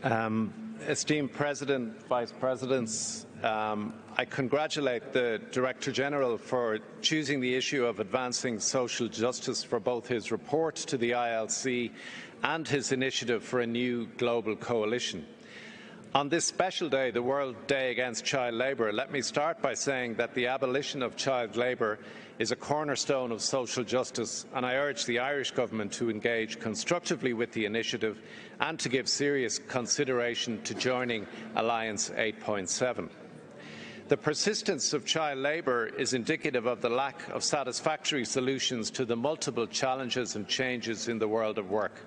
Esteemed President, Vice Presidents, I congratulate the Director-General for choosing the issue of advancing social justice for both his report to the ILC and his initiative for a new global coalition. On this special day, the World Day Against Child Labour, let me start by saying that the abolition of child labour is a cornerstone of social justice, and I urge the Irish Government to engage constructively with the initiative and to give serious consideration to joining Alliance 8.7. The persistence of child labour is indicative of the lack of satisfactory solutions to the multiple challenges and changes in the world of work.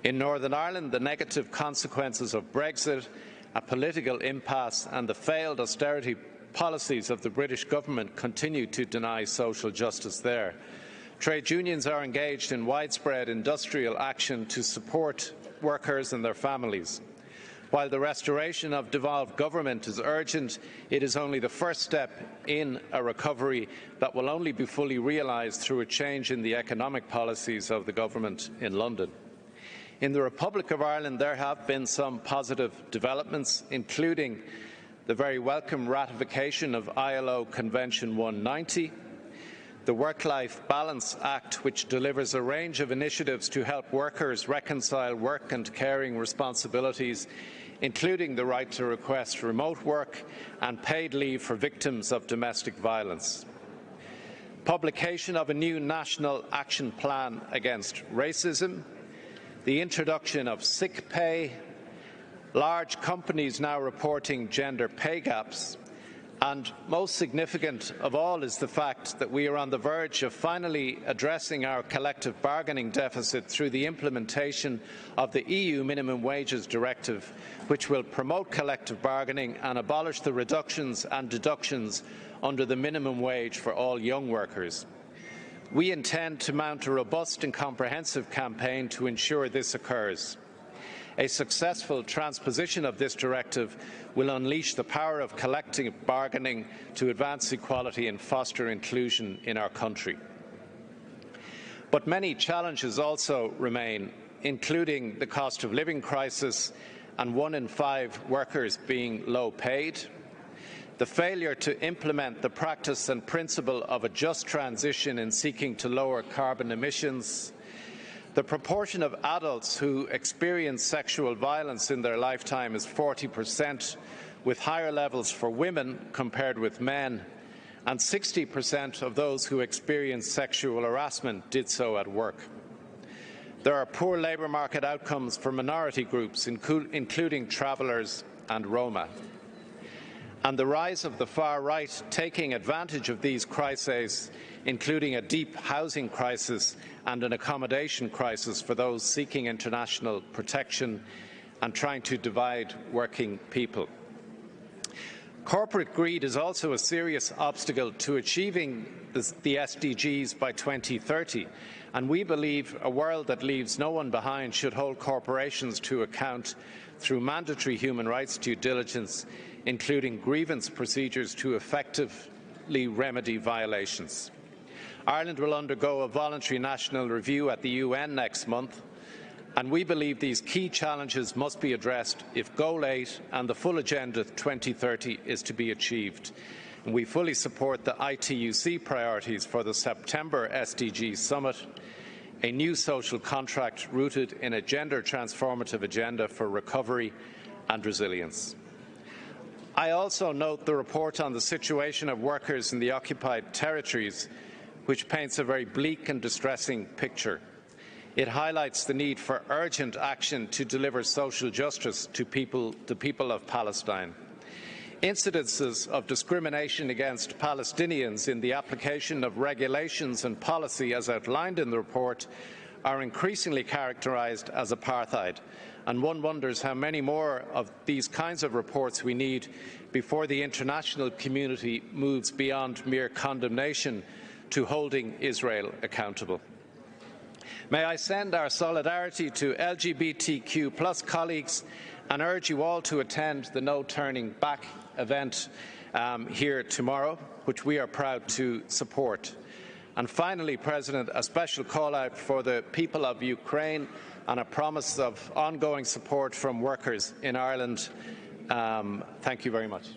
In Northern Ireland, the negative consequences of Brexit, a political impasse and the failed austerity policies of the British government continue to deny social justice there. Trade unions are engaged in widespread industrial action to support workers and their families. While the restoration of devolved government is urgent, it is only the first step in a recovery that will only be fully realised through a change in the economic policies of the government in London. In the Republic of Ireland, there have been some positive developments, including the very welcome ratification of ILO Convention 190, the Work-Life Balance Act, which delivers a range of initiatives to help workers reconcile work and caring responsibilities, including the right to request remote work and paid leave for victims of domestic violence. Publication of a new National Action Plan Against Racism, the introduction of sick pay, large companies now reporting gender pay gaps, and most significant of all is the fact that we are on the verge of finally addressing our collective bargaining deficit through the implementation of the EU Minimum Wages Directive, which will promote collective bargaining and abolish the reductions and deductions under the minimum wage for all young workers. We intend to mount a robust and comprehensive campaign to ensure this occurs. A successful transposition of this directive will unleash the power of collective bargaining to advance equality and foster inclusion in our country. But many challenges also remain, including the cost of living crisis and 1 in 5 workers being low paid, the failure to implement the practice and principle of a just transition in seeking to lower carbon emissions, the proportion of adults who experience sexual violence in their lifetime is 40%, with higher levels for women compared with men, and 60% of those who experience sexual harassment did so at work. There are poor labour market outcomes for minority groups, including travellers and Roma. And the rise of the far right taking advantage of these crises, including a deep housing crisis and an accommodation crisis for those seeking international protection and trying to divide working people. Corporate greed is also a serious obstacle to achieving the SDGs by 2030, and we believe a world that leaves no one behind should hold corporations to account through mandatory human rights due diligence, including grievance procedures to effectively remedy violations. Ireland will undergo a voluntary national review at the UN next month, and we believe these key challenges must be addressed if Goal 8 and the full Agenda 2030 is to be achieved. And we fully support the ITUC priorities for the September SDG Summit, a new social contract rooted in a gender transformative agenda for recovery and resilience. I also note the report on the situation of workers in the occupied territories, which paints a very bleak and distressing picture. It highlights the need for urgent action to deliver social justice to the people of Palestine. Incidences of discrimination against Palestinians in the application of regulations and policy as outlined in the report are increasingly characterised as apartheid, and one wonders how many more of these kinds of reports we need before the international community moves beyond mere condemnation to holding Israel accountable. May I send our solidarity to LGBTQ+ colleagues and urge you all to attend the No Turning Back event here tomorrow, which we are proud to support. And finally, President, a special call out for the people of Ukraine and a promise of ongoing support from workers in Ireland. Thank you very much.